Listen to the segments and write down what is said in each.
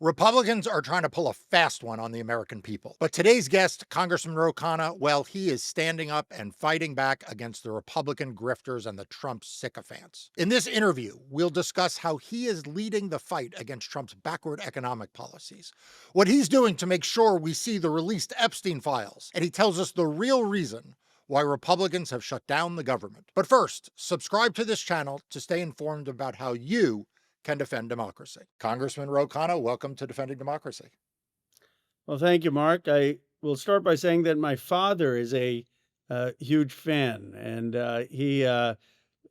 Republicans are trying to pull a fast one on the American people. But today's guest, Congressman Ro Khanna, well, he is standing up and fighting back against the Republican grifters and the Trump sycophants. In this interview, we'll discuss how he is leading the fight against Trump's backward economic policies, what he's doing to make sure we see the released Epstein files, and he tells us the real reason why Republicans have shut down the government. But first, subscribe to this channel to stay informed about how you can defend democracy. Congressman Ro Khanna, welcome to Defending Democracy. Well, thank you, Mark. I will start by saying that my father is a huge fan, and he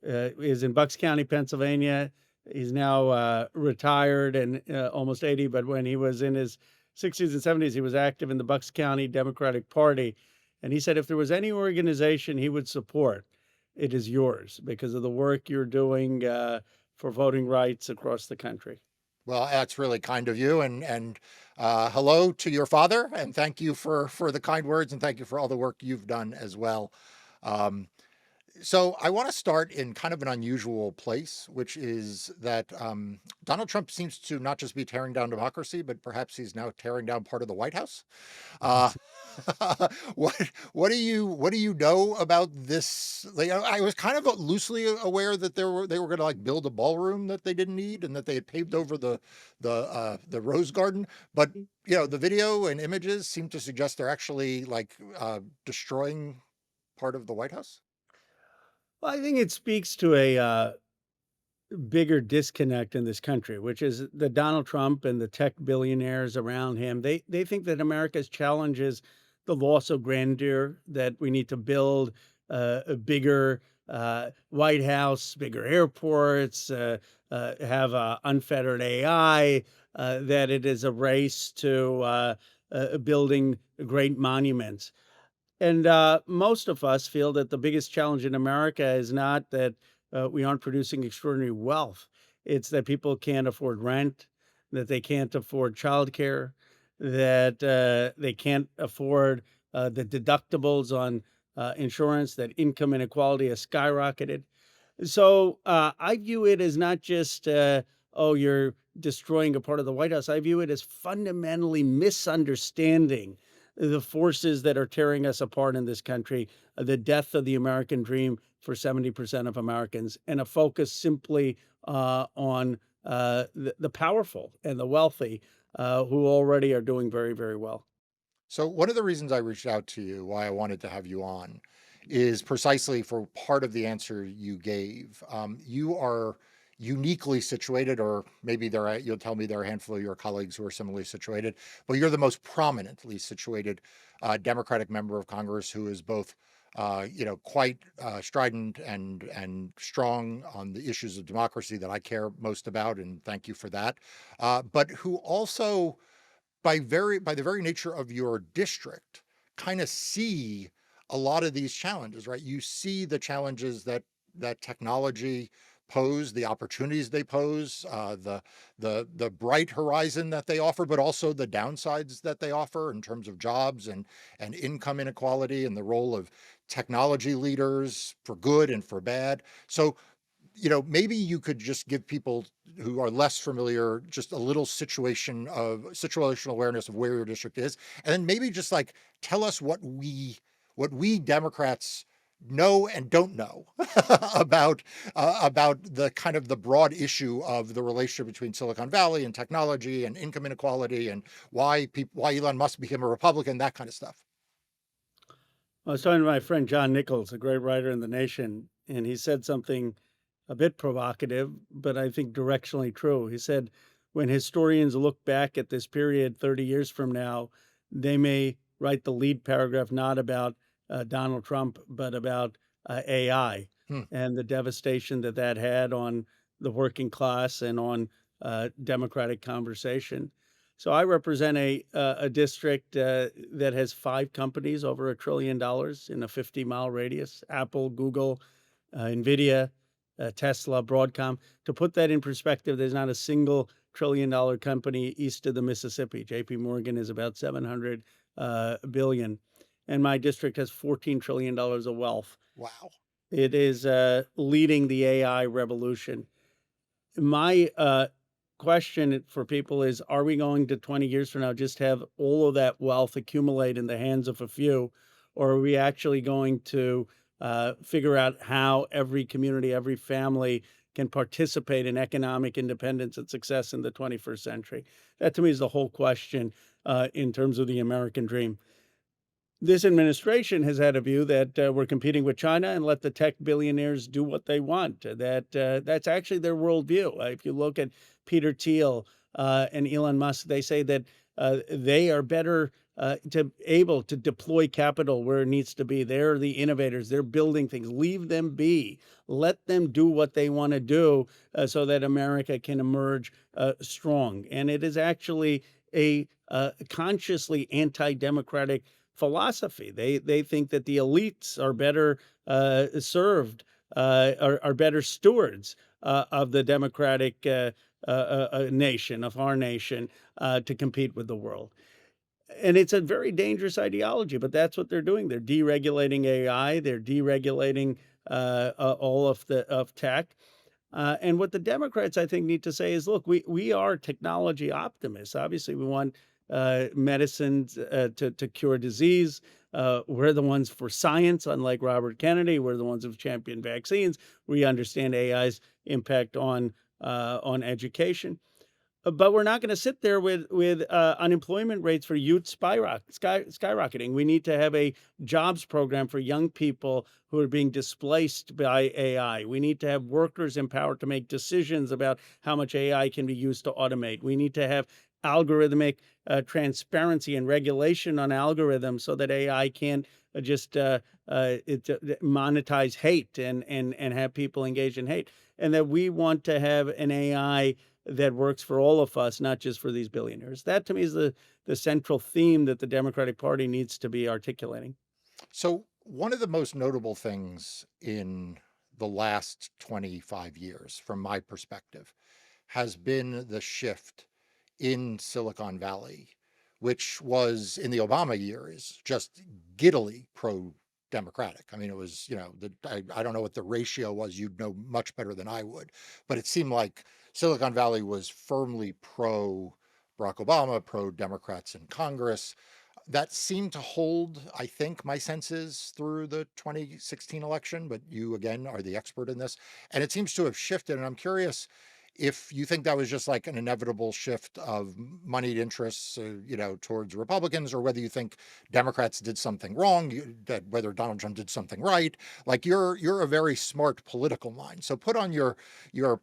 is in Bucks County, Pennsylvania. He's now retired and almost 80, but when he was in his 60s and 70s, he was active in the Bucks County Democratic Party. And he said if there was any organization he would support, it is yours because of the work you're doing for voting rights across the country. Well, that's really kind of you, and hello to your father, and thank you for the kind words, and thank you for all the work you've done as well. Um, So I want to start in kind of an unusual place, which is that Donald Trump seems to not just be tearing down democracy, but perhaps he's now tearing down part of the White House. Uh, what what do you know about this? Like, I was kind of loosely aware that they were going to like build a ballroom that they didn't need, and that they had paved over the Rose Garden. But the video and images seem to suggest they're actually like destroying part of the White House. Well, I think it speaks to a bigger disconnect in this country, which is that Donald Trump and the tech billionaires around him, they think that America's challenge is the loss of grandeur, that we need to build a bigger White House, bigger airports, have unfettered AI, that it is a race to building great monuments. And most of us feel that the biggest challenge in America is not that we aren't producing extraordinary wealth. It's that people can't afford rent, that they can't afford childcare, that they can't afford the deductibles on insurance, that income inequality has skyrocketed. So I view it as not just, oh, you're destroying a part of the White House. I view it as fundamentally misunderstanding the forces that are tearing us apart in this country, the death of the American dream for 70% of Americans, and a focus simply on the powerful and the wealthy who already are doing very, very well. So one of the reasons I reached out to you, why I wanted to have you on, is precisely for part of the answer you gave. You are uniquely situated, or maybe you'll tell me there are a handful of your colleagues who are similarly situated, but you're the most prominently situated Democratic member of Congress who is both, quite strident and strong on the issues of democracy that I care most about, and thank you for that. But who also by the very nature of your district, kind of see a lot of these challenges, right? You see the challenges that technology pose, the opportunities they pose, the bright horizon that they offer, but also the downsides that they offer in terms of jobs and income inequality and the role of technology leaders for good and for bad. So maybe you could just give people who are less familiar just a little situational awareness of where your district is, and then maybe just like tell us what we Democrats know and don't know about the kind of the broad issue of the relationship between Silicon Valley and technology and income inequality and why Elon Musk became a Republican, that kind of stuff. I was talking to my friend John Nichols, a great writer in The Nation, and he said something a bit provocative, but I think directionally true. He said, when historians look back at this period 30 years from now, they may write the lead paragraph not about Donald Trump, but about AI Hmm. and the devastation that that had on the working class and on democratic conversation. So I represent a district that has 5 companies over $1 trillion in a 50-mile radius: Apple, Google, Nvidia, Tesla, Broadcom. To put that in perspective, there's not a single trillion-dollar company east of the Mississippi. J.P. Morgan is about 700 billion, and my district has $14 trillion of wealth. Wow. It is leading the AI revolution. My question for people is, are we going to 20 years from now just have all of that wealth accumulate in the hands of a few, or are we actually going to figure out how every community, every family can participate in economic independence and success in the 21st century? That to me is the whole question in terms of the American dream. This administration has had a view that we're competing with China and let the tech billionaires do what they want. That's actually their worldview. If you look at Peter Thiel and Elon Musk, they say that they are better to able to deploy capital where it needs to be. They're the innovators. They're building things. Leave them be. Let them do what they want to do so that America can emerge strong. And it is actually a consciously anti-democratic philosophy. They think that the elites are better served, are better stewards of the democratic nation, of our nation, to compete with the world. And it's a very dangerous ideology, but that's what they're doing. They're deregulating AI. They're deregulating all of the of tech. And what the Democrats, I think, need to say is, look, we are technology optimists. Obviously, we want medicines to cure disease. We're the ones for science, unlike Robert Kennedy. We're the ones who've championed vaccines. We understand AI's impact on education. But we're not going to sit there with unemployment rates for youth skyrocketing. We need to have a jobs program for young people who are being displaced by AI. We need to have workers empowered to make decisions about how much AI can be used to automate. We need to have algorithmic transparency and regulation on algorithms so that AI can't just monetize hate and have people engage in hate. And that we want to have an AI that works for all of us, not just for these billionaires. That to me is the central theme that the Democratic Party needs to be articulating. So, one of the most notable things in the last 25 years, from my perspective, has been the shift in Silicon Valley, which was in the Obama years just giddily pro Democratic. I mean, it was, I don't know what the ratio was. You'd know much better than I would, but it seemed like Silicon Valley was firmly pro Barack Obama, pro Democrats in Congress. That seemed to hold, I think, my senses through the 2016 election, but you again are the expert in this. And it seems to have shifted. And I'm curious if you think that was just like an inevitable shift of moneyed interests, towards Republicans, or whether you think Democrats did something wrong, that whether Donald Trump did something right. Like you're a very smart political mind, so put on your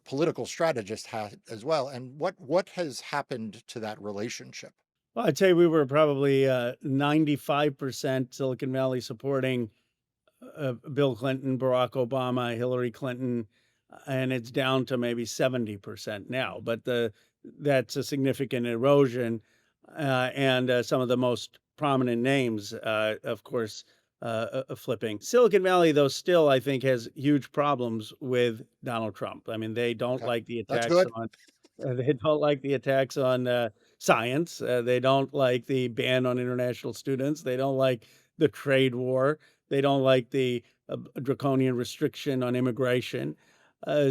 political strategist hat as well. And what has happened to that relationship? Well, I'd say we were probably 95% Silicon Valley supporting Bill Clinton, Barack Obama, Hillary Clinton, and it's down to maybe 70% now. But that's a significant erosion, and some of the most prominent names, of course, flipping. Silicon Valley, though, still I think has huge problems with Donald Trump. I mean, they don't Okay, like the that's attacks good. on they don't like the attacks on science. They don't like the ban on international students. They don't like the trade war. They don't like the draconian restriction on immigration.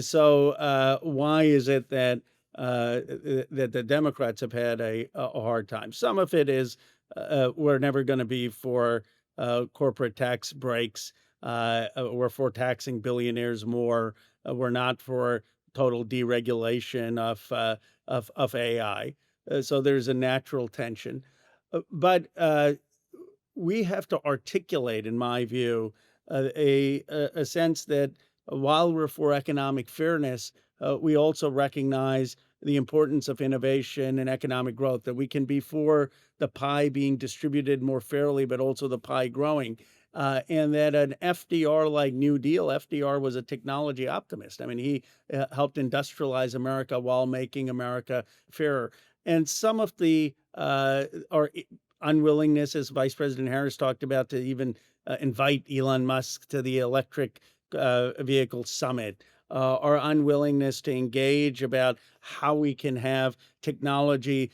So why is it that that the Democrats have had a hard time? Some of it is we're never going to be for corporate tax breaks. We're for taxing billionaires more. We're not for total deregulation of AI. So there's a natural tension. But we have to articulate, in my view, a sense that while we're for economic fairness, we also recognize the importance of innovation and economic growth, that we can be for the pie being distributed more fairly, but also the pie growing. And that an FDR like New Deal, FDR was a technology optimist. I mean, he helped industrialize America while making America fairer. And some of the our unwillingness, as Vice President Harris talked about, to even invite Elon Musk to the electric vehicle summit, our unwillingness to engage about how we can have technology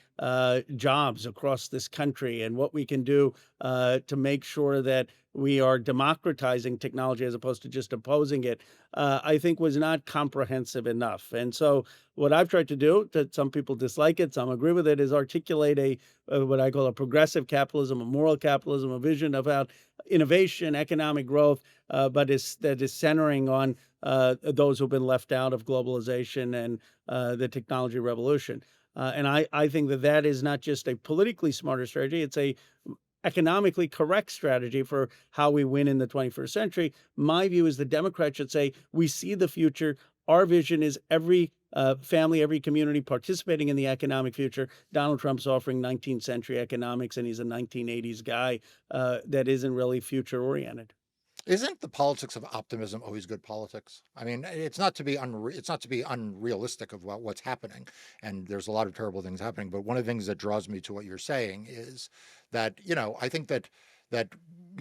jobs across this country and what we can do to make sure that we are democratizing technology as opposed to just opposing it, I think was not comprehensive enough. And so, what I've tried to do, that some people dislike it, some agree with it, is articulate what I call a progressive capitalism, a moral capitalism, a vision about innovation, economic growth, but that is centering on those who've been left out of globalization and the technology revolution. And I think that that is not just a politically smarter strategy; it's a economically correct strategy for how we win in the 21st century. My view is the Democrats should say, we see the future. Our vision is every family, every community participating in the economic future. Donald Trump's offering 19th century economics, and he's a 1980s guy that isn't really future oriented. Isn't the politics of optimism always good politics? I mean, it's not to be it's not to be unrealistic of what's happening, and there's a lot of terrible things happening. But one of the things that draws me to what you're saying is that I think that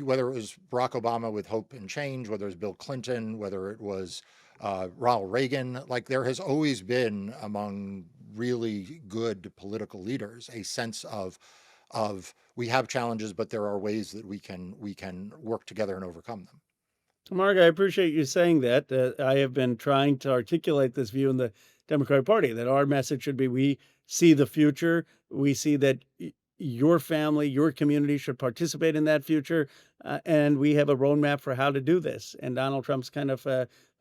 whether it was Barack Obama with hope and change, whether it was Bill Clinton, whether it was Ronald Reagan, like there has always been among really good political leaders a sense of we have challenges, but there are ways that we can work together and overcome them. Mark, I appreciate you saying that. I have been trying to articulate this view in the Democratic Party that our message should be we see the future. We see that your family, your community should participate in that future. And we have a roadmap for how to do this. And Donald Trump's kind of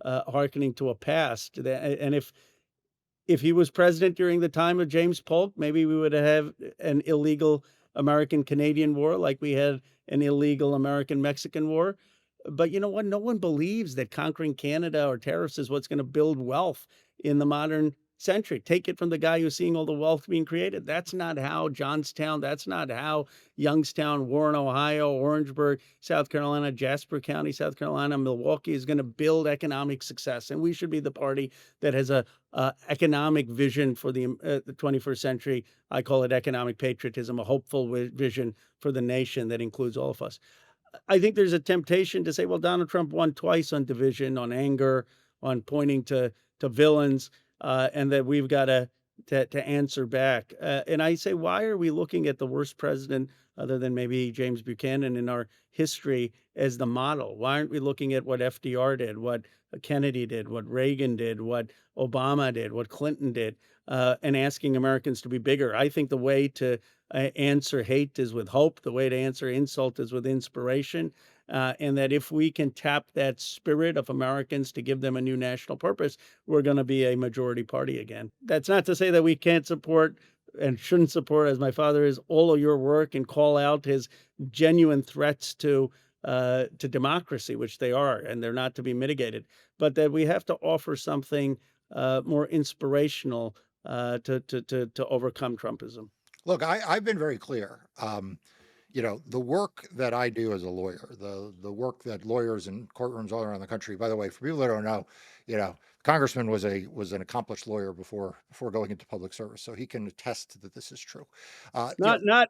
hearkening to a past. And if he was president during the time of James Polk, maybe we would have an illegal American-Canadian war like we had an illegal American-Mexican war. But you know what? No one believes that conquering Canada or tariffs is what's going to build wealth in the modern century. Take it from the guy who's seeing all the wealth being created. That's not how Johnstown, that's not how Youngstown, Warren, Ohio, Orangeburg, South Carolina, Jasper County, South Carolina, Milwaukee is going to build economic success. And we should be the party that has a economic vision for the 21st century. I call it economic patriotism, a hopeful vision for the nation that includes all of us. I think there's a temptation to say, well, Donald Trump won twice on division, on anger, on pointing to villains, and that we've got to answer back. And I say, why are we looking at the worst president, other than maybe James Buchanan, in our history as the model? Why aren't we looking at what FDR did, what Kennedy did, what Reagan did, what Obama did, what Clinton did, and asking Americans to be bigger? I think the way to answer hate is with hope. The way to answer insult is with inspiration. And that if we can tap that spirit of Americans to give them a new national purpose, we're going to be a majority party again. That's not to say that we can't support and shouldn't support, as my father is, all of your work and call out his genuine threats to democracy, which they are, and they're not to be mitigated. But that we have to offer something more inspirational to overcome Trumpism. Look, I've been very clear. The work that I do as a lawyer, the work that lawyers in courtrooms all around the country. By the way, for people that don't know, Congressman was an accomplished lawyer before going into public service, so he can attest that this is true. Uh, you know, Not.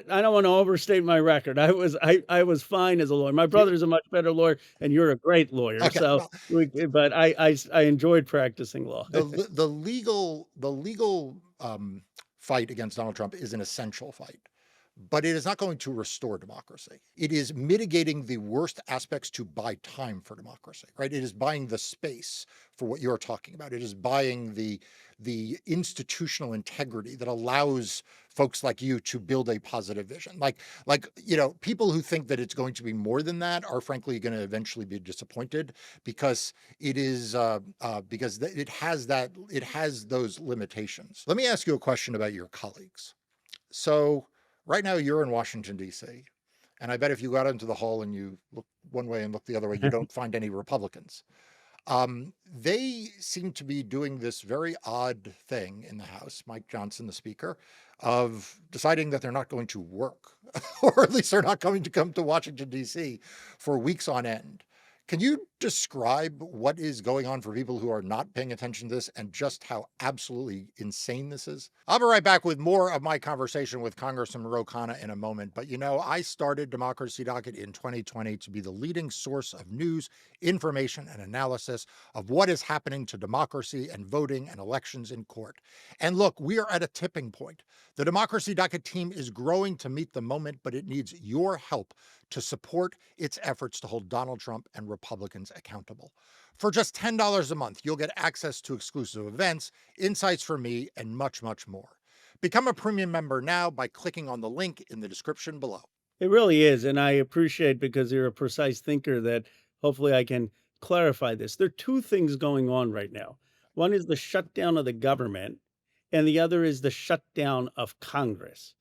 I don't want to overstate my record. I was fine as a lawyer. My you- brother's a much better lawyer, and you're a great lawyer. okay, So, well, but I enjoyed practicing law. the legal fight against Donald Trump is an essential fight, but it is not going to restore democracy. It is mitigating the worst aspects to buy time for democracy, right? It is buying the space for what you're talking about. It is buying the institutional integrity that allows folks like you to build a positive vision. People who think that it's going to be more than that are frankly going to eventually be disappointed because it has those limitations. Let me ask you a question about your colleagues. So right now you're in Washington, D.C., and I bet if you got into the hall and you look one way and look the other way, you don't find any Republicans. They seem to be doing this very odd thing in the House, Mike Johnson, the Speaker, of deciding that they're not going to work, or at least they're not going to come to Washington, D.C. for weeks on end. Can you describe what is going on for people who are not paying attention to this and just how absolutely insane this is? I'll be right back with more of my conversation with Congressman Ro Khanna in a moment. But I started Democracy Docket in 2020 to be the leading source of news, information, and analysis of what is happening to democracy and voting and elections in court. And look, we are at a tipping point. The Democracy Docket team is growing to meet the moment, but it needs your help to support its efforts to hold Donald Trump and Republicans accountable. For just $10 a month, you'll get access to exclusive events, insights from me, and much, much more. Become a premium member now by clicking on the link in the description below. It really is, and I appreciate because you're a precise thinker that hopefully I can clarify this. There are two things going on right now. One is the shutdown of the government, and the other is the shutdown of Congress.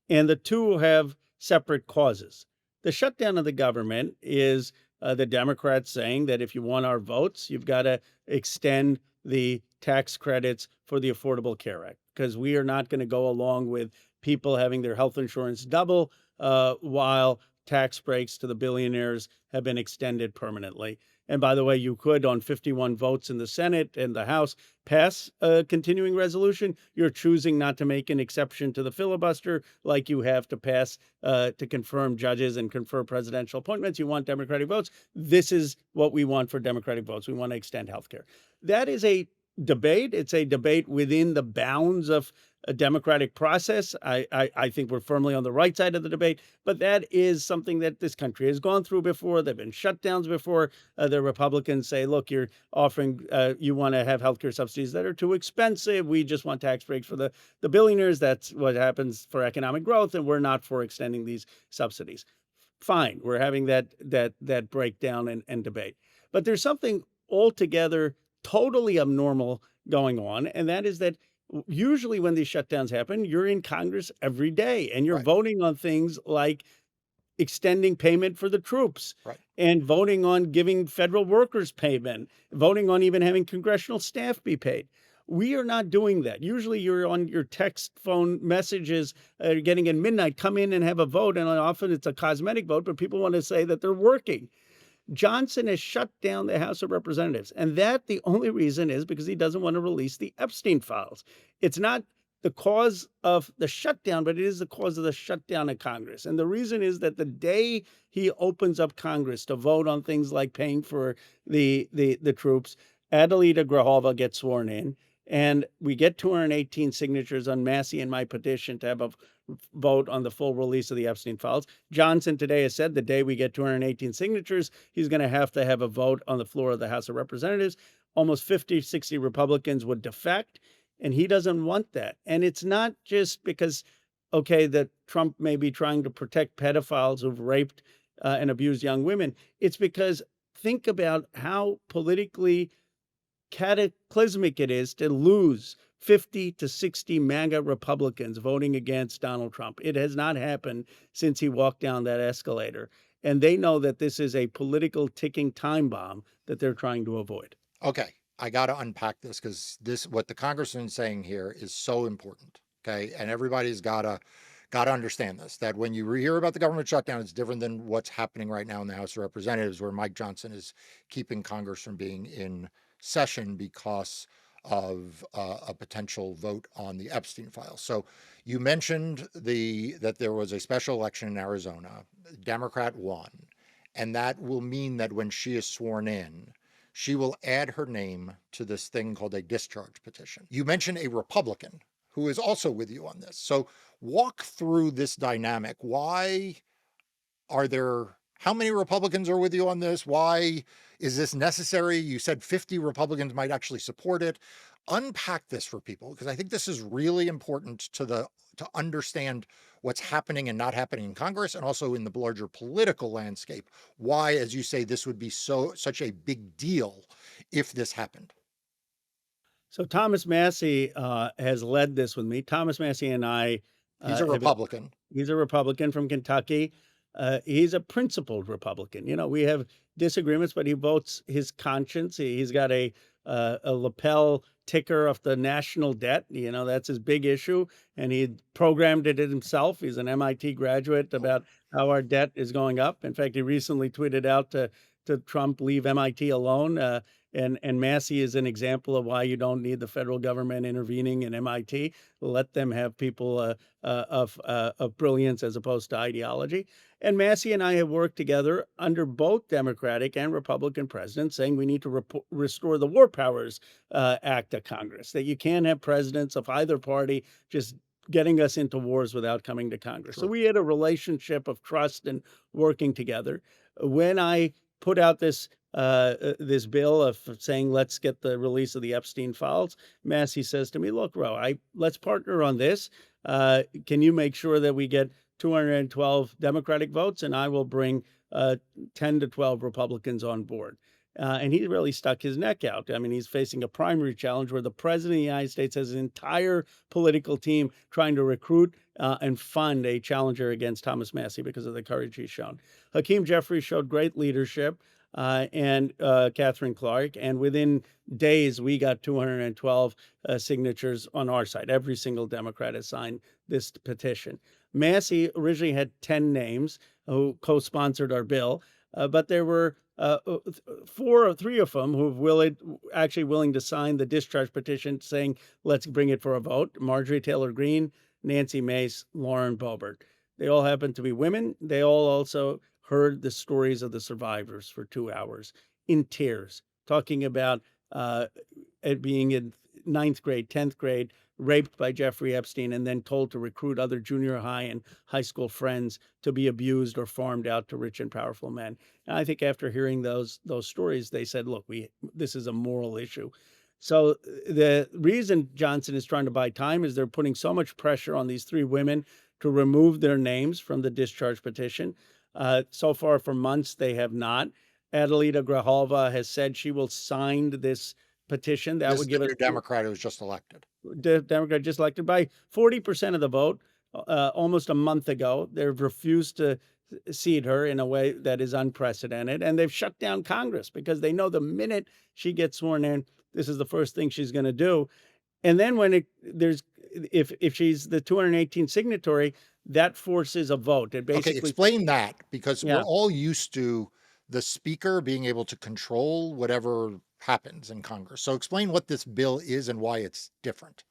And the two have separate causes. The shutdown of the government is the Democrats saying that if you want our votes, you've got to extend the tax credits for the Affordable Care Act, because we are not going to go along with people having their health insurance double while tax breaks to the billionaires have been extended permanently. And by the way, you could, on 51 votes in the Senate and the House, pass a continuing resolution. You're choosing not to make an exception to the filibuster like you have to pass to confirm judges and confer presidential appointments. You want Democratic votes. This is what we want for Democratic votes. We want to extend health care. That is a debate. It's a debate within the bounds of a democratic process. I think we're firmly on the right side of the debate, but that is something that this country has gone through before. There've been shutdowns before. The Republicans say, look, you're offering, you want to have healthcare subsidies that are too expensive. We just want tax breaks for the billionaires. That's what happens for economic growth, and we're not for extending these subsidies. Fine, we're having that breakdown and debate. But there's something altogether totally abnormal going on, and that is that usually when these shutdowns happen, you're in Congress every day and you're Right, voting on things like extending payment for the troops right. and voting on giving federal workers payment, voting on even having congressional staff be paid. We are not doing that. Usually you're on your text phone messages, getting at midnight, come in and have a vote. And often it's a cosmetic vote, but people want to say that they're working. Johnson has shut down the House of Representatives, and that the only reason is because he doesn't want to release the Epstein files. It's not the cause of the shutdown, but it is the cause of the shutdown of Congress. And the reason is that the day he opens up Congress to vote on things like paying for the troops, Adelita Grajova gets sworn in, and we get 218 signatures on Massey and my petition to have a vote on the full release of the Epstein files. Johnson today has said the day we get 218 signatures, he's going to have a vote on the floor of the House of Representatives. Almost 50, 60 Republicans would defect, and he doesn't want that. And it's not just because, okay, that Trump may be trying to protect pedophiles who've raped and abused young women. It's because think about how politically cataclysmic it is to lose 50 to 60 MAGA Republicans voting against Donald Trump. It has not happened since he walked down that escalator. And they know that this is a political ticking time bomb that they're trying to avoid. Okay, I got to unpack this because what the congressman's saying here is so important. Okay, and everybody's got to understand this. That when you hear about the government shutdown, it's different than what's happening right now in the House of Representatives, where Mike Johnson is keeping Congress from being in session because of a potential vote on the Epstein file. So you mentioned that there was a special election in Arizona. Democrat won, and that will mean that when she is sworn in, she will add her name to this thing called a discharge petition. You mentioned a Republican who is also with you on this. So walk through this dynamic. Why are there, how many Republicans are with you on this? Why is this necessary? You said 50 Republicans might actually support it. Unpack this for people because I think this is really important to understand what's happening and not happening in Congress and also in the larger political landscape. Why, as you say, this would be such a big deal if this happened. So Thomas Massey has led this with me. Thomas Massey and I He's a have Republican. He's a Republican from Kentucky. He's a principled Republican. You know, we have disagreements, but he votes his conscience. He's got a lapel ticker of the national debt. You know, that's his big issue, and he programmed it himself. He's an MIT graduate about how our debt is going up. In fact, he recently tweeted out to to Trump, leave MIT alone. And Massey is an example of why you don't need the federal government intervening in MIT. Let them have people of brilliance as opposed to ideology. And Massey and I have worked together under both Democratic and Republican presidents, saying we need to restore the War Powers Act of Congress, that you can't have presidents of either party just getting us into wars without coming to Congress. So Sure. we had a relationship of trust and working together. When I put out this bill of saying let's get the release of the Epstein files, Massey says to me, "Look, Ro, let's partner on this. Can you make sure that we get 212 Democratic votes, and I will bring 10 to 12 Republicans on board." And he really stuck his neck out. I mean, he's facing a primary challenge where the president of the United States has an entire political team trying to recruit and fund a challenger against Thomas Massey because of the courage he's shown. Hakeem Jeffries showed great leadership, and Catherine Clark. And within days, we got 212 signatures on our side. Every single Democrat has signed this petition. Massey originally had 10 names who co-sponsored our bill, but there were four or three of them who actually willing to sign the discharge petition saying, let's bring it for a vote. Marjorie Taylor Greene, Nancy Mace, Lauren Boebert. They all happen to be women. They all also heard the stories of the survivors for 2 hours in tears, talking about it being in ninth grade, 10th grade, raped by Jeffrey Epstein, and then told to recruit other junior high and high school friends to be abused or farmed out to rich and powerful men. And I think after hearing those stories, they said, look, this is a moral issue. So the reason Johnson is trying to buy time is they're putting so much pressure on these three women to remove their names from the discharge petition. So far, for months, they have not. Adelita Grijalva has said she will sign this petition. That This would is give the us new Democrat who was just elected. Democrat just elected by 40% of the vote almost a month ago. They've refused to seat her in a way that is unprecedented, and they've shut down Congress because they know the minute she gets sworn in, this is the first thing she's going to do. And then if she's the 218 signatory, that forces a vote. It Okay, basically, explain that because we're yeah. all used to the speaker being able to control whatever happens in Congress. So explain what this bill is and why it's different.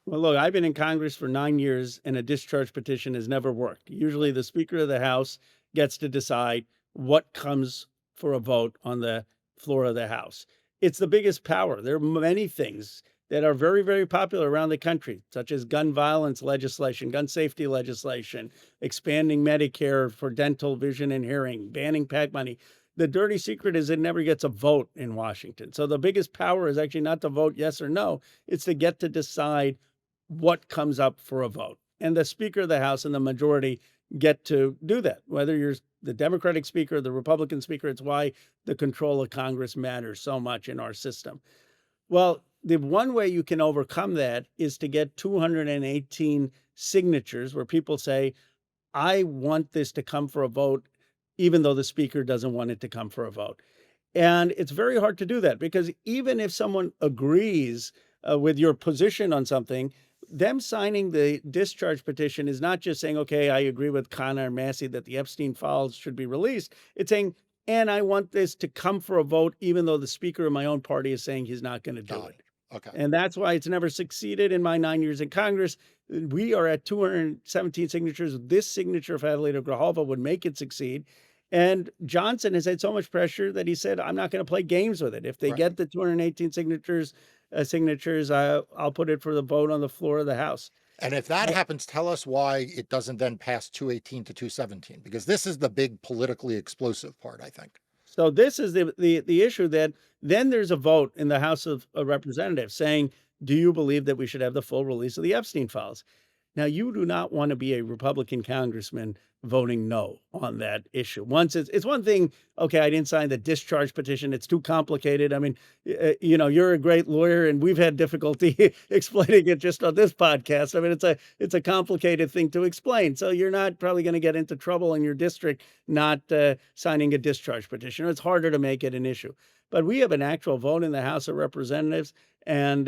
Well, look, I've been in Congress for 9 years, and a discharge petition has never worked. Usually, the Speaker of the House gets to decide what comes for a vote on the floor of the House. It's the biggest power. There are many things that are very, very popular around the country, such as gun violence legislation, gun safety legislation, expanding Medicare for dental, vision, and hearing, banning PAC money. The dirty secret is it never gets a vote in Washington. So the biggest power is actually not to vote yes or no. It's to get to decide what comes up for a vote. And the Speaker of the House and the majority get to do that, whether you're the Democratic Speaker or the Republican Speaker. It's why the control of Congress matters so much in our system. Well, the one way you can overcome that is to get 218 signatures where people say, I want this to come for a vote, even though the Speaker doesn't want it to come for a vote. And it's very hard to do that because even if someone agrees with your position on something, them signing the discharge petition is not just saying, okay, I agree with Khanna and Massey that the Epstein files should be released. It's saying, and I want this to come for a vote, even though the Speaker of my own party is saying he's not going to do Got it. it. Okay. And that's why it's never succeeded in my 9 years in Congress. We are at 217 signatures. This signature of Adelita Grijalva would make it succeed. And Johnson has had so much pressure that he said, I'm not going to play games with it. If they Right. get the 218 signatures, I'll put it for the vote on the floor of the House. And if that Uh, happens, tell us why it doesn't then pass 218 to 217, because this is the big politically explosive part, I think. So this is the issue that then there's a vote in the House of Representatives saying, do you believe that we should have the full release of the Epstein files? Now, you do not want to be a Republican congressman voting no on that issue. Once it's one thing, okay, I didn't sign the discharge petition. It's too complicated. I mean, you're a great lawyer, and we've had difficulty explaining it just on this podcast. I mean, it's a complicated thing to explain. So you're not probably going to get into trouble in your district not signing a discharge petition. It's harder to make it an issue. But we have an actual vote in the House of Representatives. And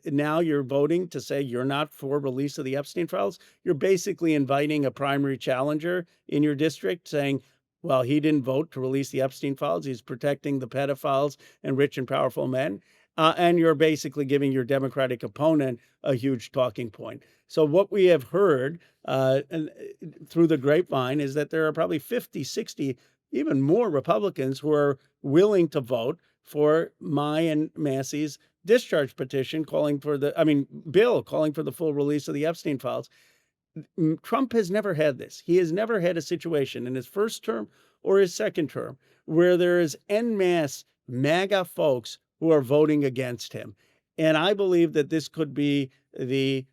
now you're voting to say you're not for release of the Epstein files. You're basically inviting a primary challenger in your district saying, Well, he didn't vote to release the Epstein files. He's protecting the pedophiles and rich and powerful men. And you're basically giving your Democratic opponent a huge talking point. So, what we have heard through the grapevine is that there are probably 50, 60, even more Republicans who are willing to vote for my and Massey's discharge petition calling for bill calling for the full release of the Epstein files. Trump has never had this. He has never had a situation in his first term or his second term where there is en masse MAGA folks who are voting against him. And I believe that this could be the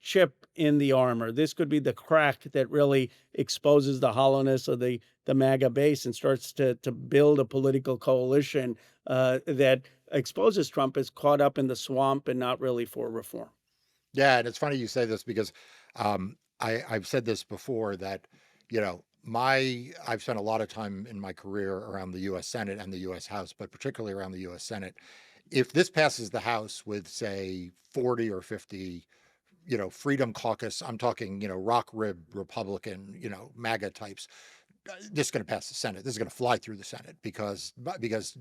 chip in the armor. This could be the crack that really exposes the hollowness of the MAGA base and starts to build a political coalition that exposes Trump as caught up in the swamp and not really for reform. Yeah, and it's funny you say this because I've said this before that, I've spent a lot of time in my career around the U.S. Senate and the U.S. House, but particularly around the U.S. Senate. If this passes the House with, say, 40 or 50, Freedom Caucus, I'm talking, rock rib Republican, MAGA types, this is going to pass the Senate. This is going to fly through the Senate because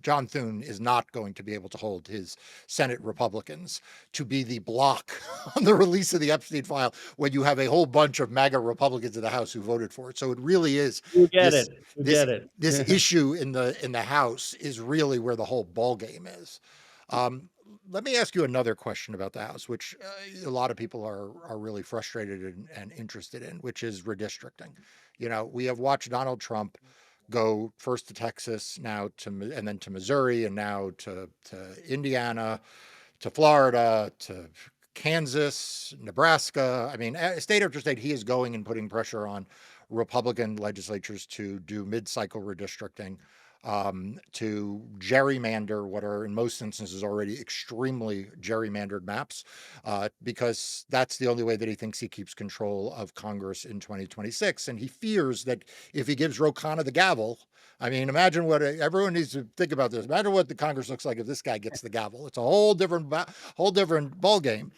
John Thune is not going to be able to hold his Senate Republicans to be the block on the release of the Epstein file when you have a whole bunch of MAGA Republicans in the House who voted for it. So it really is You get this it. You this get it. this issue in the House is really where the whole ball game is. Um, Let me ask you another question about the House, which a lot of people are really frustrated and interested in, which is redistricting. We have watched Donald Trump go first to Texas, now and then to Missouri, and now to Indiana, to Florida, to Kansas, Nebraska. I mean, state after state, he is going and putting pressure on Republican legislatures to do mid-cycle redistricting, to gerrymander what are in most instances already extremely gerrymandered maps, because that's the only way that he thinks he keeps control of Congress in 2026. And he fears that if he gives Ro Khanna the gavel, I mean, imagine what everyone needs to think about this. Imagine what the Congress looks like if this guy gets the gavel. It's a whole different ball game.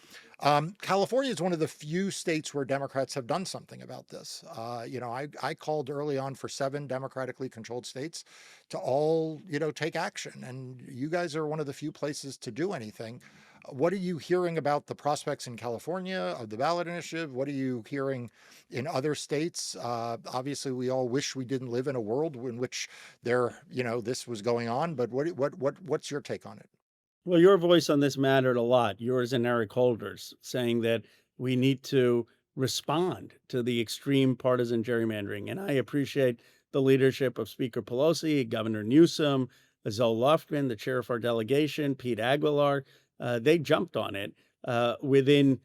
California is one of the few states where Democrats have done something about this. I called early on for 7 democratically controlled states to all, take action. And you guys are one of the few places to do anything. What are you hearing about the prospects in California of the ballot initiative? What are you hearing in other states? Obviously, we all wish we didn't live in a world in which this was going on. But what's your take on it? Well, your voice on this mattered a lot, yours and Eric Holder's, saying that we need to respond to the extreme partisan gerrymandering. And I appreciate the leadership of Speaker Pelosi, Governor Newsom, Zoe Lofgren, the chair of our delegation, Pete Aguilar. They jumped on it within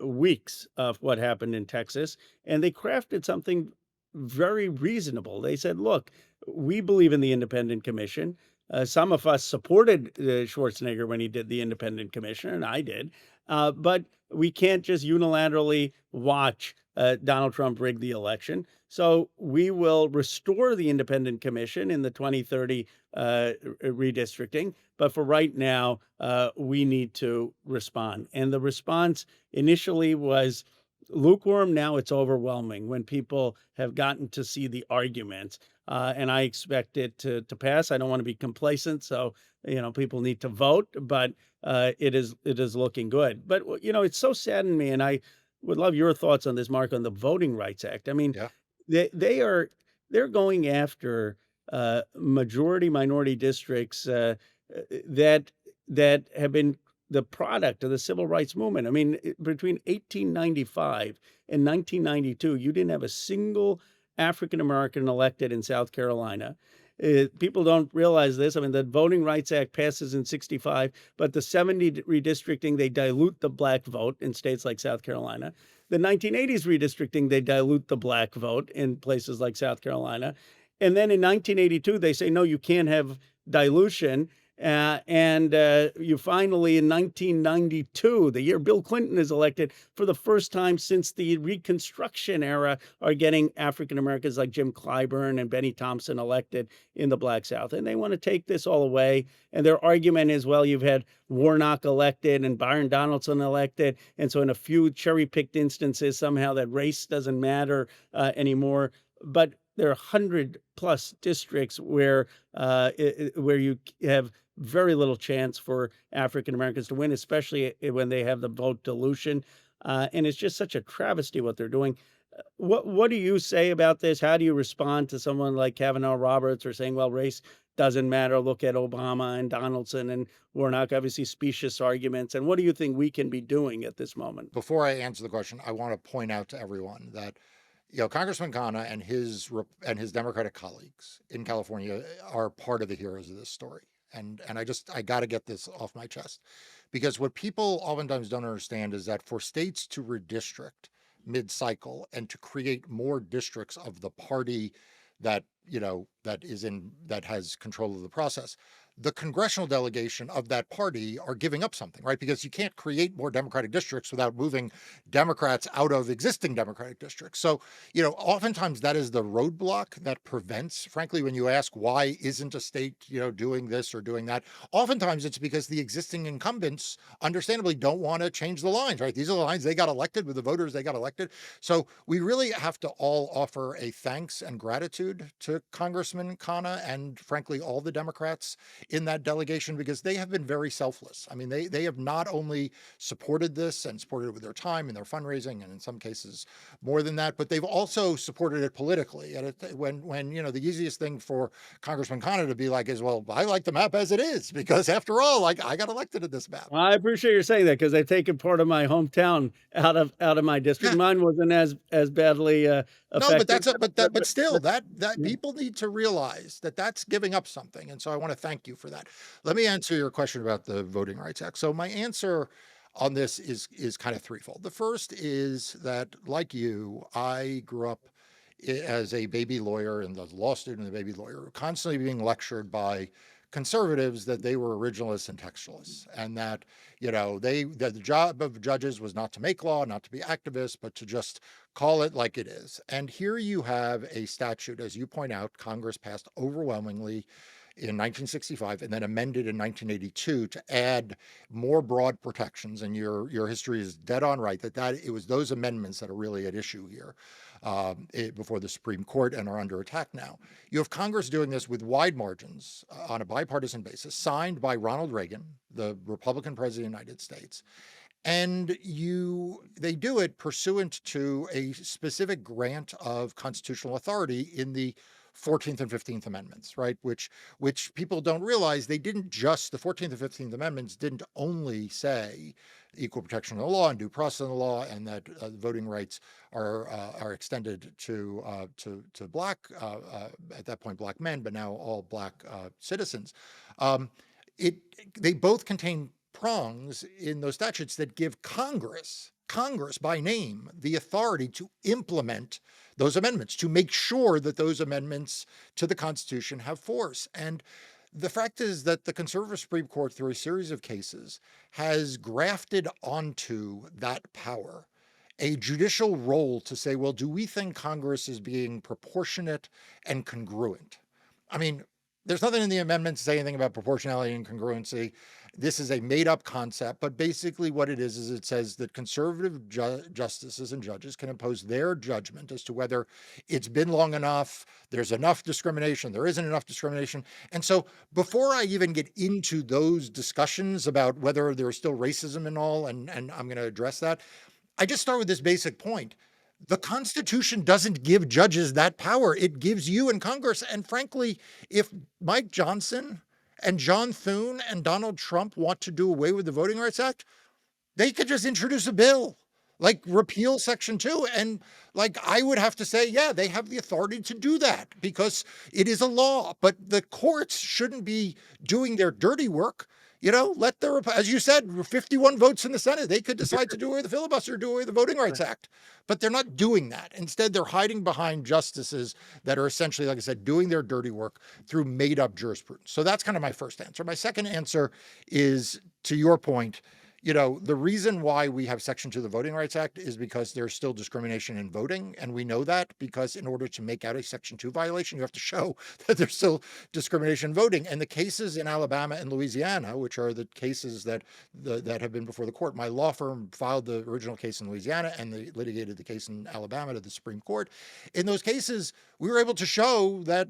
weeks of what happened in Texas, and they crafted something very reasonable. They said, look, we believe in the independent commission. Some of us supported Schwarzenegger when he did the independent commission, and I did. But we can't just unilaterally watch Donald Trump rig the election. So we will restore the independent commission in the 2030 redistricting. But for right now, we need to respond. And the response initially was lukewarm. Now it's overwhelming when people have gotten to see the arguments. And I expect it to pass. I don't want to be complacent, so people need to vote, but it is looking good. But it's so saddened me, and I would love your thoughts on this, Mark, on the Voting Rights Act. I mean, Yeah. they're going after majority minority districts that have been the product of the civil rights movement. I mean, between 1895 and 1992, you didn't have a single African American elected in South Carolina. People don't realize this. I mean, the Voting Rights Act passes in 65, but the 70 redistricting, they dilute the black vote in states like South Carolina. The 1980s redistricting, they dilute the black vote in places like South Carolina. And then in 1982, they say, no, you can't have dilution. And you finally, in 1992, the year Bill Clinton is elected, for the first time since the Reconstruction era, are getting African Americans like Jim Clyburn and Benny Thompson elected in the Black South. And they want to take this all away. And their argument is, well, you've had Warnock elected and Byron Donaldson elected. And so in a few cherry picked instances, somehow that race doesn't matter anymore. But there are 100 plus districts where where you have very little chance for African Americans to win, especially when they have the vote dilution. And it's just such a travesty what they're doing. What do you say about this? How do you respond to someone like Kavanaugh Roberts or saying, well, race doesn't matter? Look at Obama and Donaldson and Warnock, obviously specious arguments. And what do you think we can be doing at this moment? Before I answer the question, I want to point out to everyone that Congressman Khanna and his Democratic colleagues in California are part of the heroes of this story. And I got to get this off my chest, because what people oftentimes don't understand is that for states to redistrict mid-cycle and to create more districts of the party that that has control of the process, the congressional delegation of that party are giving up something, right? Because you can't create more Democratic districts without moving Democrats out of existing Democratic districts. So, oftentimes that is the roadblock that prevents, frankly, when you ask why isn't a state, doing this or doing that, oftentimes it's because the existing incumbents understandably don't want to change the lines, right? These are the lines they got elected with, the voters they got elected. So we really have to all offer a thanks and gratitude to Congressman Khanna and, frankly, all the Democrats in that delegation, because they have been very selfless. I mean, they have not only supported this and supported it with their time and their fundraising, and in some cases more than that, but they've also supported it politically. And when the easiest thing for Congressman Khanna to be like is, well, I like the map as it is, because after all, like, I got elected in this map. Well, I appreciate you saying that because they've taken part of my hometown out of my district. Yeah. Mine wasn't as badly No, but affected. but still, that Yeah. people need to realize that that's giving up something, and so I want to thank you for that. Let me answer your question about the Voting Rights Act. So my answer on this is kind of threefold. The first is that, like you, I grew up as a baby lawyer and the law student and the baby lawyer, constantly being lectured by conservatives that they were originalists and textualists, and that that the job of judges was not to make law, not to be activists, but to just call it like it is. And here you have a statute, as you point out, Congress passed overwhelmingly in 1965 and then amended in 1982 to add more broad protections. And your history is dead on right that it was those amendments that are really at issue here before the Supreme Court and are under attack now. You have Congress doing this with wide margins on a bipartisan basis, signed by Ronald Reagan, the Republican president of the United States. And they do it pursuant to a specific grant of constitutional authority in the 14th and 15th Amendments, right? Which people don't realize, the 14th and 15th Amendments didn't only say equal protection of the law and due process of the law, and that voting rights are extended to black, at that point, black men, but now all black citizens. They both contain prongs in those statutes that give Congress by name the authority to implement those amendments, to make sure that those amendments to the Constitution have force. And the fact is that the conservative Supreme Court, through a series of cases, has grafted onto that power a judicial role to say, well, do we think Congress is being proportionate and congruent? I mean, there's nothing in the amendment to say anything about proportionality and congruency. This is a made-up concept, but basically what it is it says that conservative justices and judges can impose their judgment as to whether it's been long enough, there's enough discrimination, there isn't enough discrimination. And so before I even get into those discussions about whether there's still racism and all, and I'm going to address that, I just start with this basic point. The Constitution doesn't give judges that power. It gives you and Congress. And frankly, if Mike Johnson and John Thune and Donald Trump want to do away with the Voting Rights Act, they could just introduce a bill, like repeal Section 2. And like, I would have to say, yeah, they have the authority to do that because it is a law. But the courts shouldn't be doing their dirty work. Let as you said, 51 votes in the Senate, they could decide to do away with the filibuster, do away with the Voting Rights Act. But they're not doing that. Instead, they're hiding behind justices that are essentially, like I said, doing their dirty work through made up jurisprudence. So that's kind of my first answer. My second answer is, to your point, The reason why we have Section 2 of the Voting Rights Act is because there's still discrimination in voting. And we know that because in order to make out a Section 2 violation, you have to show that there's still discrimination in voting. And the cases in Alabama and Louisiana, which are the cases that have been before the court, my law firm filed the original case in Louisiana and they litigated the case in Alabama to the Supreme Court. In those cases, we were able to show that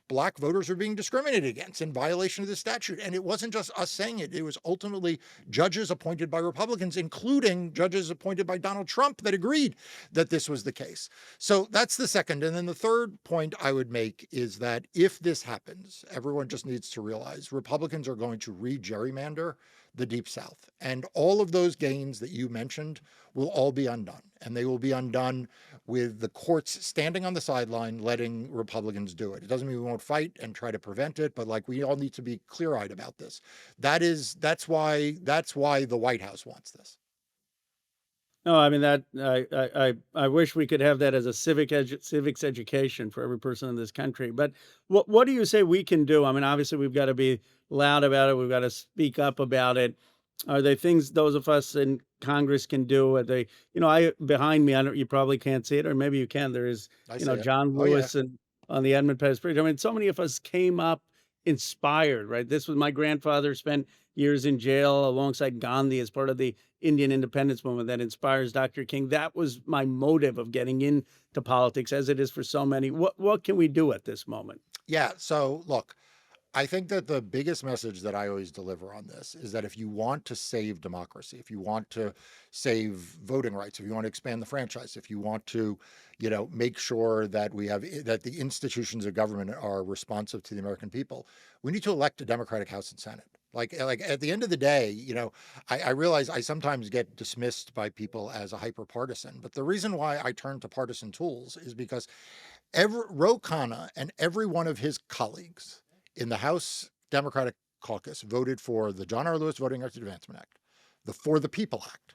black voters are being discriminated against in violation of the statute. And it wasn't just us saying it. It was ultimately judges appointed by Republicans, including judges appointed by Donald Trump, that agreed that this was the case. So that's the second. And then the third point I would make is that if this happens, everyone just needs to realize Republicans are going to re-gerrymander the Deep South. And all of those gains that you mentioned will all be undone. And they will be undone with the courts standing on the sideline, letting Republicans do it. It doesn't mean we won't fight and try to prevent it, but we all need to be clear-eyed about this. That's why the White House wants this. No, I mean that I wish we could have that as a civics education for every person in this country. But what do you say we can do? I mean, obviously we've got to be loud about it. We've got to speak up about it. Are there things those of us in Congress can do? Are they, I behind me, I don't, you probably can't see it, or maybe you can. There is, I see it. John Oh, yeah. Lewis and on the Edmund Pettus Bridge. I mean, so many of us came up inspired, right? This was my grandfather spent years in jail alongside Gandhi as part of the Indian independence movement that inspires Dr. King. That was my motive of getting into politics, as it is for so many. What can we do at this moment? Yeah. So look, I think that the biggest message that I always deliver on this is that if you want to save democracy, if you want to save voting rights, if you want to expand the franchise, if you want to, make sure that that the institutions of government are responsive to the American people, we need to elect a Democratic House and Senate. Like at the end of the day, I realize I sometimes get dismissed by people as a hyper partisan, but the reason why I turn to partisan tools is because Ro Khanna and every one of his colleagues in the House Democratic Caucus voted for the John R. Lewis Voting Rights Advancement Act, the For the People Act,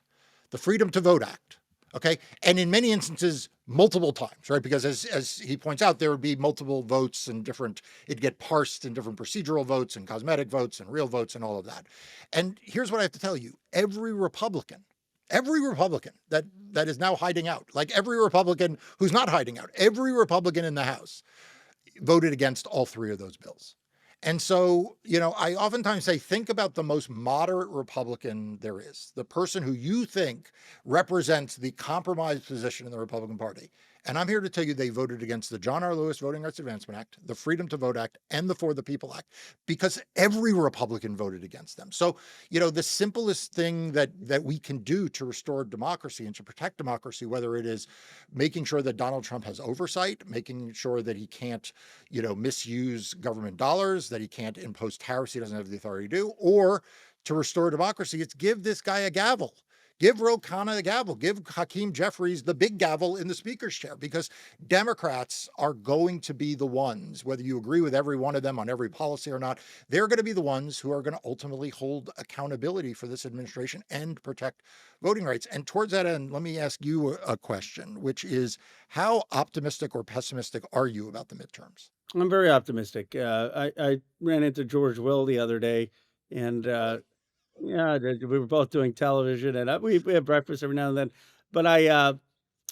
the Freedom to Vote Act. Okay. And in many instances, multiple times, right? Because as he points out, there would be multiple votes and it'd get parsed in different procedural votes and cosmetic votes and real votes and all of that. And here's what I have to tell you. Every Republican that is now hiding out, like every Republican who's not hiding out, every Republican in the House voted against all three of those bills. And so, I oftentimes say, think about the most moderate Republican there is, the person who you think represents the compromised position in the Republican Party. And I'm here to tell you they voted against the John R. Lewis Voting Rights Advancement Act, the Freedom to Vote Act, and the For the People Act, because every Republican voted against them. So, the simplest thing that we can do to restore democracy and to protect democracy, whether it is making sure that Donald Trump has oversight, making sure that he can't, misuse government dollars, that he can't impose tariffs he doesn't have the authority to do, or to restore democracy, it's give this guy a gavel. Give Ro Khanna the gavel. Give Hakeem Jeffries the big gavel in the speaker's chair, because Democrats are going to be the ones, whether you agree with every one of them on every policy or not, they're going to be the ones who are going to ultimately hold accountability for this administration and protect voting rights. And towards that end, let me ask you a question, which is, how optimistic or pessimistic are you about the midterms? I'm very optimistic. I ran into George Will the other day, and Really? yeah, we were both doing television, and we have breakfast every now and then. But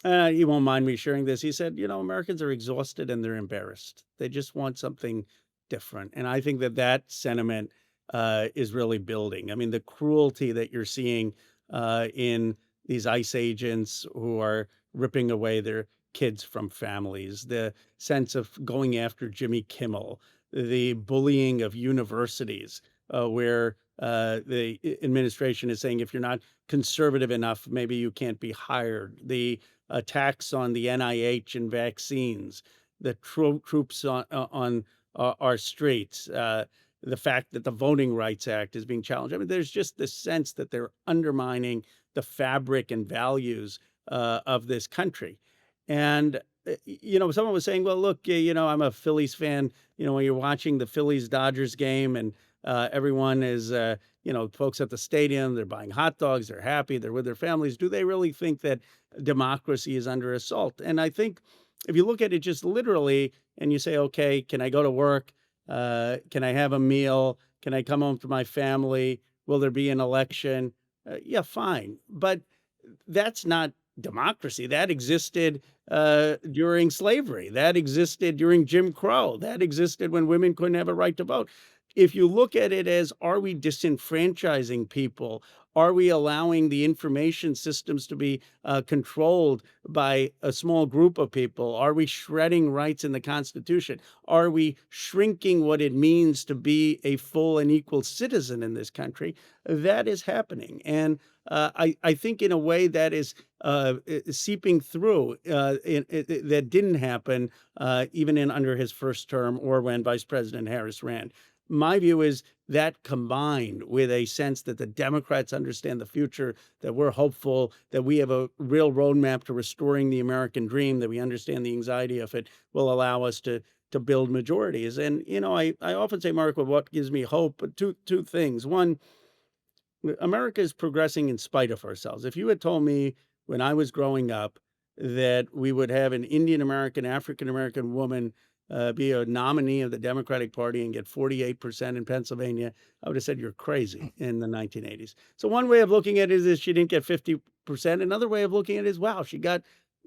he won't mind me sharing this. He said, Americans are exhausted and they're embarrassed. They just want something different. And I think that sentiment is really building. I mean, the cruelty that you're seeing in these ICE agents who are ripping away their kids from families, the sense of going after Jimmy Kimmel, the bullying of universities, where the administration is saying if you're not conservative enough, maybe you can't be hired. The attacks on the NIH and vaccines, the troops on our streets, the fact that the Voting Rights Act is being challenged. I mean, there's just this sense that they're undermining the fabric and values of this country. And someone was saying, "Well, look, I'm a Phillies fan. When you're watching the Phillies Dodgers game and everyone is, folks at the stadium, they're buying hot dogs, they're happy, they're with their families. Do they really think that democracy is under assault?" And I think if you look at it just literally and you say, okay, can I go to work? Can I have a meal? Can I come home to my family? Will there be an election? Yeah, fine. But that's not democracy. That existed during slavery. That existed during Jim Crow. That existed when women couldn't have a right to vote. If you look at it as, are we disenfranchising people? Are we allowing the information systems to be controlled by a small group of people? Are we shredding rights in the Constitution? Are we shrinking what it means to be a full and equal citizen in this country? That is happening. And I think in a way that is seeping through. That didn't happen even in under his first term or when Vice President Harris ran. My view is that combined with a sense that the Democrats understand the future, that we're hopeful, that we have a real roadmap to restoring the American dream, that we understand the anxiety of it, will allow us to build majorities. And I often say, Mark, well, what gives me hope? But two things. One, America is progressing in spite of ourselves. If you had told me when I was growing up that we would have an Indian American, African American woman be a nominee of the Democratic Party and get 48% in Pennsylvania, I would have said you're crazy in the 1980s. So one way of looking at it is she didn't get 50%. Another way of looking at it is, wow, she got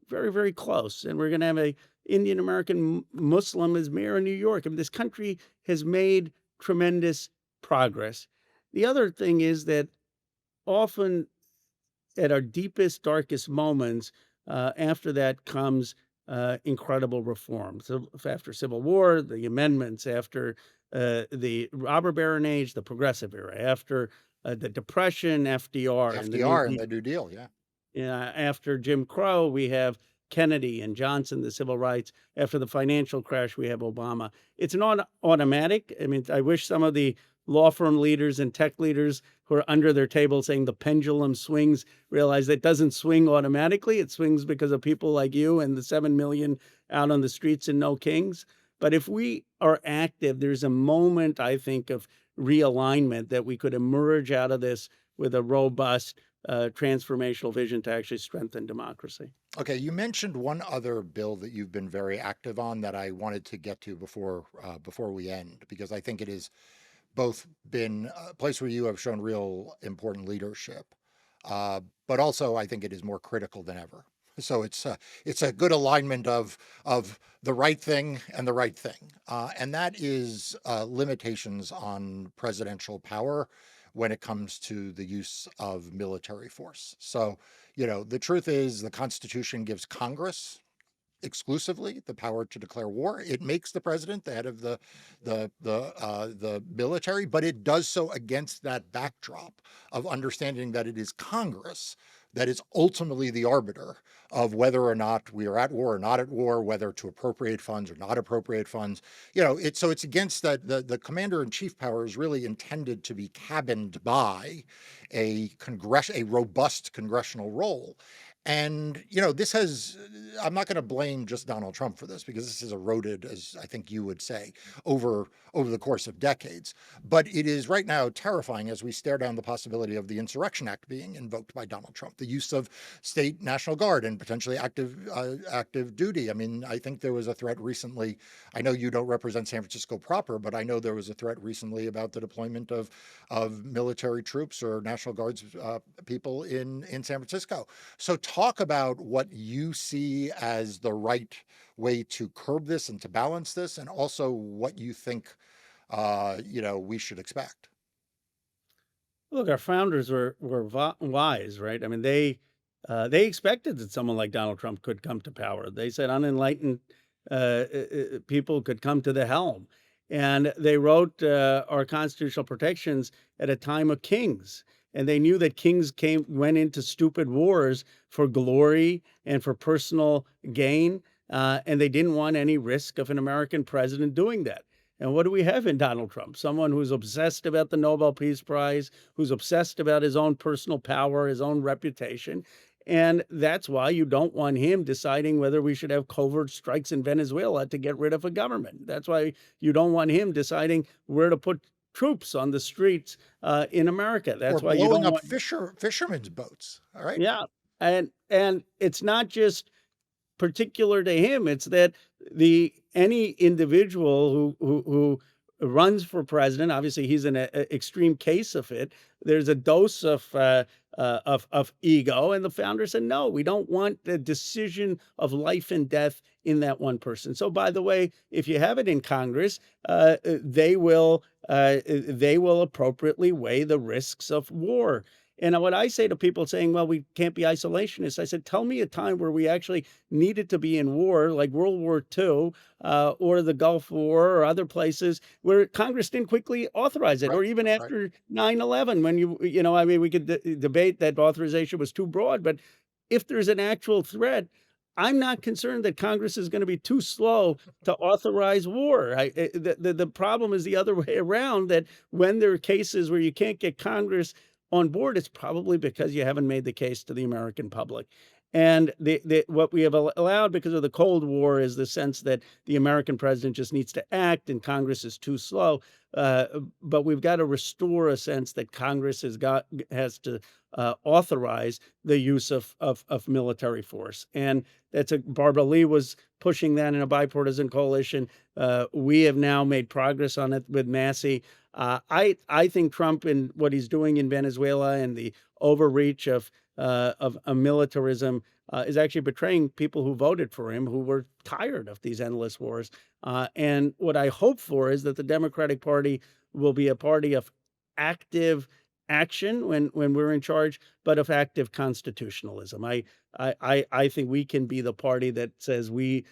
very, very close. And we're going to have a Indian American Muslim as mayor of New York. I mean, this country has made tremendous progress. The other thing is that often at our deepest, darkest moments, after that comes incredible reform. So after Civil War, the amendments, after the robber baron age, the progressive era, after the Depression, FDR and the New FDR and Deal. the New Deal, yeah. Yeah, after Jim Crow, we have Kennedy and Johnson, the civil rights. After the financial crash, we have Obama. It's not automatic. I mean, I wish some of the law firm leaders and tech leaders who are under their table saying the pendulum swings realize that it doesn't swing automatically. It swings because of people like you and the 7 million out on the streets and no kings. But if we are active, there's a moment, I think, of realignment that we could emerge out of this with a robust transformational vision to actually strengthen democracy. Okay, you mentioned one other bill that you've been very active on that I wanted to get to before we end, because I think it has both been a place where you have shown real important leadership, but also I think it is more critical than ever. So it's a good alignment of the right thing and the right thing, and that is limitations on presidential power when it comes to the use of military force. So, the truth is the Constitution gives Congress exclusively the power to declare war. It makes the president the head of the military, but it does so against that backdrop of understanding that it is Congress that is ultimately the arbiter of whether or not we are at war or not at war, whether to appropriate funds or not appropriate funds. It's against that. The commander in chief power is really intended to be cabined by a robust congressional role. And, I'm not going to blame just Donald Trump for this, because this has eroded, as I think you would say, over the course of decades. But it is right now terrifying as we stare down the possibility of the Insurrection Act being invoked by Donald Trump, the use of state National Guard and potentially active duty. I mean, I think there was a threat recently. I know you don't represent San Francisco proper, but I know there was a threat recently about the deployment of military troops or National Guards people in San Francisco. So talk about what you see as the right way to curb this and to balance this, and also what you think, we should expect. Look, our founders were wise, right? I mean, they expected that someone like Donald Trump could come to power. They said unenlightened people could come to the helm, and they wrote our constitutional protections at a time of kings. And they knew that kings went into stupid wars for glory and for personal gain, and they didn't want any risk of an American president doing that. And what do we have in Donald Trump? Someone who's obsessed about the Nobel Peace Prize, who's obsessed about his own personal power, his own reputation. And that's why you don't want him deciding whether we should have covert strikes in Venezuela to get rid of a government. That's why you don't want him deciding where to put troops on the streets in America. Or That's why you blowing don't up want, fishermen's boats. All right. yeah. And it's not just particular to him. It's that the any individual who runs for president. Obviously, he's an extreme case of it. There's a dose of ego, and the founder said, "No, we don't want the decision of life and death in that one person." So, by the way, if you have it in Congress, they will appropriately weigh the risks of war. And what I say to people saying, "Well, we can't be isolationists," I said, "Tell me a time where we actually needed to be in war, like World War II, or the Gulf War, or other places where Congress didn't quickly authorize it, Right. or even Right. after 9/11, when I mean, we could debate that authorization was too broad, but if there's an actual threat, I'm not concerned that Congress is going to be too slow to authorize war. The problem is the other way around, that when there are cases where you can't get Congress on board, it's probably because you haven't made the case to the American public. And what we have allowed because of the Cold War is the sense that the American president just needs to act and Congress is too slow. But we've got to restore a sense that Congress has to authorize the use of military force. And Barbara Lee was pushing that in a bipartisan coalition. We have now made progress on it with Massey. I think Trump and what he's doing in Venezuela and the overreach of militarism is actually betraying people who voted for him, who were tired of these endless wars. And what I hope for is that the Democratic Party will be a party of active action when we're in charge, but of active constitutionalism. I think we can be the party that says we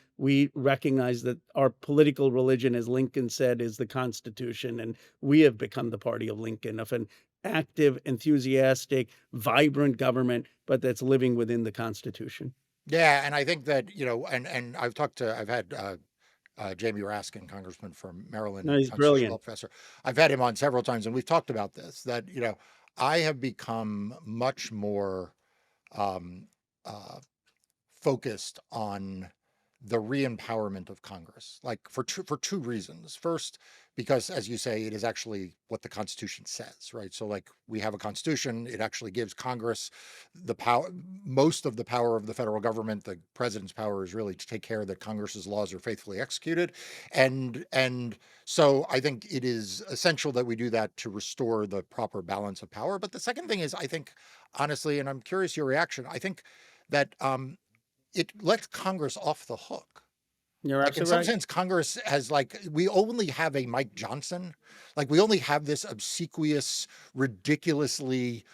recognize that our political religion, as Lincoln said, is the Constitution, and we have become the party of Lincoln, of an active, enthusiastic, vibrant government, but that's living within the Constitution. Yeah, and I think that, and I've had Jamie Raskin, congressman from No, Maryland, he's constitutional law brilliant. professor. I've had him on several times, and we've talked about this. That I have become much more um, uh, focused on the re-empowerment of Congress, like for two reasons. First, because as you say, it is actually what the Constitution says, right? So, like, we have a Constitution; it actually gives Congress the power, most of the power of the federal government. The president's power is really to take care that Congress's laws are faithfully executed, and so I think it is essential that we do that to restore the proper balance of power. But the second thing is, I think, honestly, and I'm curious your reaction. I think that it lets Congress off the hook. You're Like, in absolutely some right. sense, Congress has, like, we only have a Mike Johnson. Like, we only have this obsequious, ridiculously,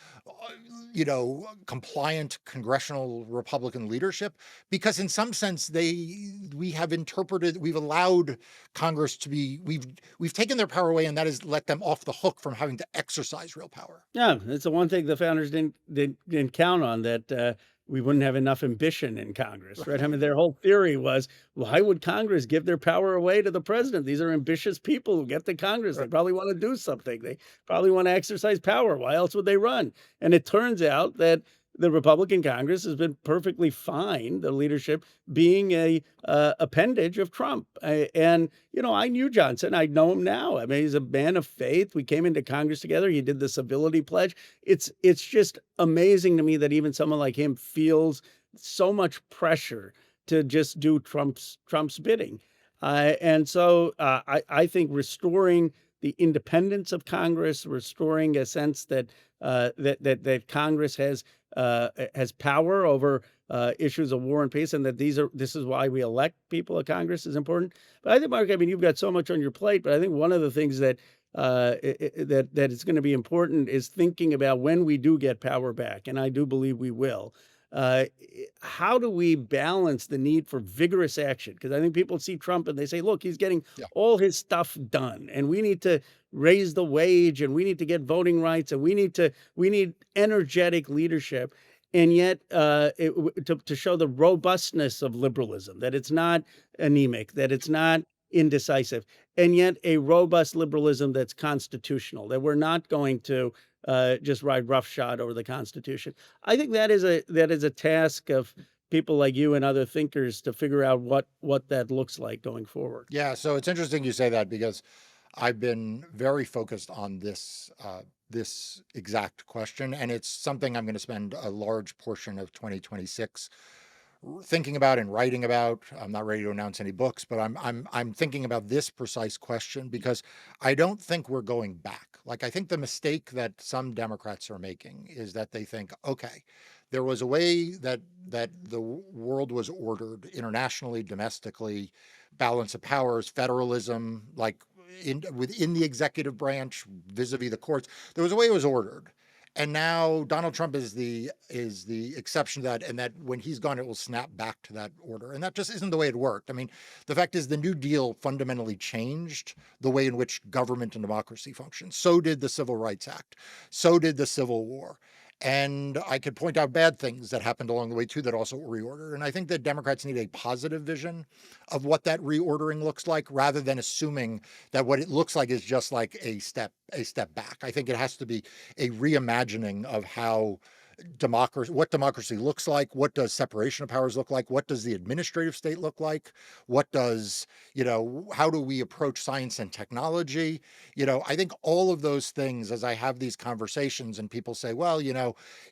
compliant congressional Republican leadership because, in some sense, we've allowed Congress to be, we've taken their power away, and that has let them off the hook from having to exercise real power. Yeah, it's the one thing the founders didn't count on, that we wouldn't have enough ambition in Congress, right? I mean, their whole theory was, why would Congress give their power away to the president? These are ambitious people who get to Congress. They probably want to do something. They probably want to exercise power. Why else would they run? And it turns out that the Republican Congress has been perfectly fine, the leadership being a appendage of Trump. And I knew Johnson. I know him now. I mean, he's a man of faith. We came into Congress together. He did the civility pledge. It's just amazing to me that even someone like him feels so much pressure to just do Trump's bidding. And so I think restoring the independence of Congress, restoring a sense that that Congress has power over issues of war and peace, and that this is why we elect people of Congress is important. But I think, Mark, I mean, you've got so much on your plate, but I think one of the things that that is going to be important is thinking about when we do get power back, and I do believe we will. How do we balance the need for vigorous action? Because I think people see Trump and they say, "Look, he's getting Yeah. all his stuff done, and we need to raise the wage, and we need to get voting rights, and we need energetic leadership." And yet, to show the robustness of liberalism, that it's not anemic, that it's not indecisive, and yet a robust liberalism that's constitutional, that we're not going to just ride roughshod over the Constitution. I think that is a task of people like you and other thinkers to figure out what that looks like going forward. Yeah, so it's interesting you say that because I've been very focused on this exact question, and it's something I'm going to spend a large portion of 2026 thinking about and writing about. I'm not ready to announce any books, but I'm thinking about this precise question because I don't think we're going back. Like I think the mistake that some Democrats are making is that they think, okay, there was a way that the world was ordered internationally, domestically, balance of powers, federalism, like within the executive branch vis-a-vis the courts. There was a way it was ordered. And now Donald Trump is the exception to that, and that when he's gone, it will snap back to that order. And that just isn't the way it worked. I mean, the fact is the New Deal fundamentally changed the way in which government and democracy functions. So did the Civil Rights Act. So did the Civil War. And I could point out bad things that happened along the way too that also reordered. And I think that Democrats need a positive vision of what that reordering looks like, rather than assuming that what it looks like is just like a step back. I think it has to be a reimagining of how what democracy looks like. What does separation of powers look like? What does the administrative state look like? What does, how do we approach science and technology? I think all of those things, as I have these conversations and people say, well,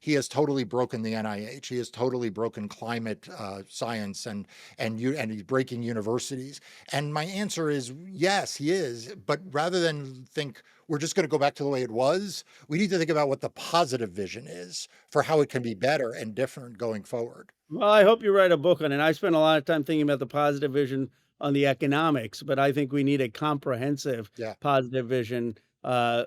he has totally broken the NIH. He has totally broken climate science, and he's breaking universities. And my answer is yes, he is. But rather than think we're just going to go back to the way it was, we need to think about what the positive vision is for how it can be better and different going forward. Well, I hope you write a book on it. I spent a lot of time thinking about the positive vision on the economics, but I think we need a comprehensive Yeah. positive vision,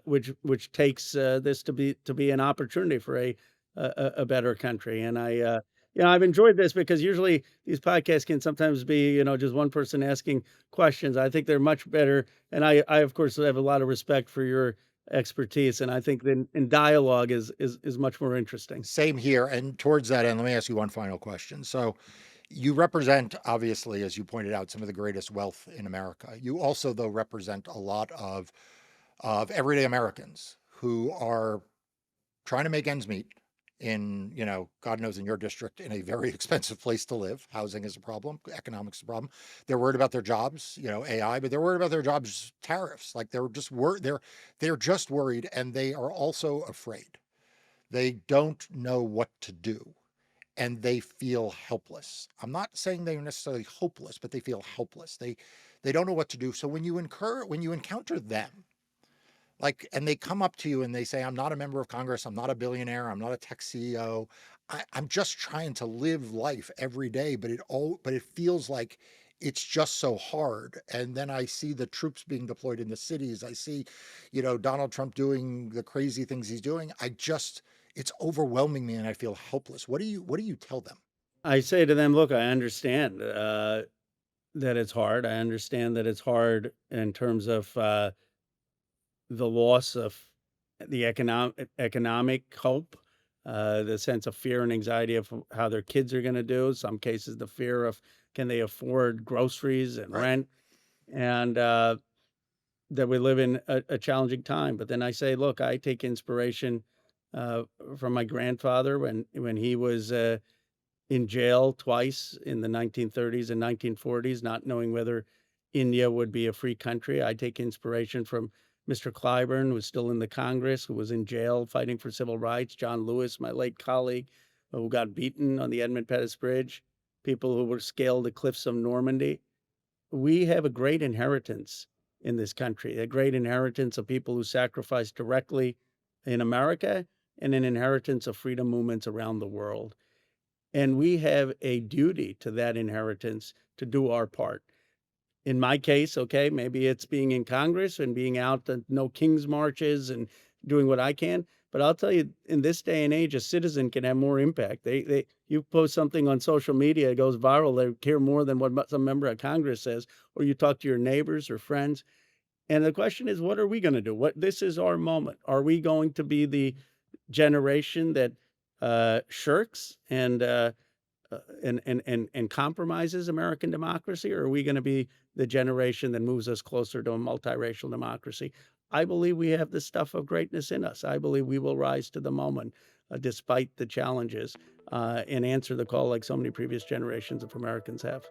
which takes this to be an opportunity for a better country. And I've enjoyed this because usually these podcasts can sometimes be, just one person asking questions. I think they're much better, and I of course have a lot of respect for your expertise, and I think then in dialogue is much more interesting. Same here. And towards that end, let me ask you one final question. So, you represent, obviously, as you pointed out, some of the greatest wealth in America. You also, though, represent a lot of everyday Americans who are trying to make ends meet in, God knows in your district, in a very expensive place to live. Housing is a problem, economics is a problem. They're worried about their jobs, AI, but they're worried about their jobs, tariffs. Like they're just worried, and they are also afraid. They don't know what to do, and they feel helpless. I'm not saying they're necessarily hopeless, but they feel helpless. They don't know what to do. So when you encounter them, like, and they come up to you and they say, I'm not a member of Congress, I'm not a billionaire, I'm not a tech CEO. I'm just trying to live life every day, but it feels like it's just so hard. And then I see the troops being deployed in the cities. I see, Donald Trump doing the crazy things he's doing. It's overwhelming me and I feel helpless. What do you tell them? I say to them, look, I understand that it's hard. I understand that it's hard in terms of the loss of the economic hope, the sense of fear and anxiety of how their kids are going to do. Some cases, the fear of can they afford groceries and Right. rent, and that we live in a challenging time. But then I say, look, I take inspiration uh, from my grandfather when he was in jail twice in the 1930s and 1940s, not knowing whether India would be a free country. I take inspiration from Mr. Clyburn, who's still in the Congress, who was in jail fighting for civil rights. John Lewis, my late colleague, who got beaten on the Edmund Pettus Bridge. People who were scaled the cliffs of Normandy. We have a great inheritance in this country, a great inheritance of people who sacrificed directly in America, and an inheritance of freedom movements around the world. And we have a duty to that inheritance to do our part. In my case, okay, maybe it's being in Congress and being out at no King's marches and doing what I can. But I'll tell you, in this day and age, a citizen can have more impact. You post something on social media, it goes viral. They care more than what some member of Congress says, or you talk to your neighbors or friends. And the question is, what are we going to do? This is our moment. Are we going to be the generation that shirks and compromises American democracy, or are we going to be the generation that moves us closer to a multiracial democracy? I believe we have the stuff of greatness in us. I believe we will rise to the moment, despite the challenges, and answer the call like so many previous generations of Americans have.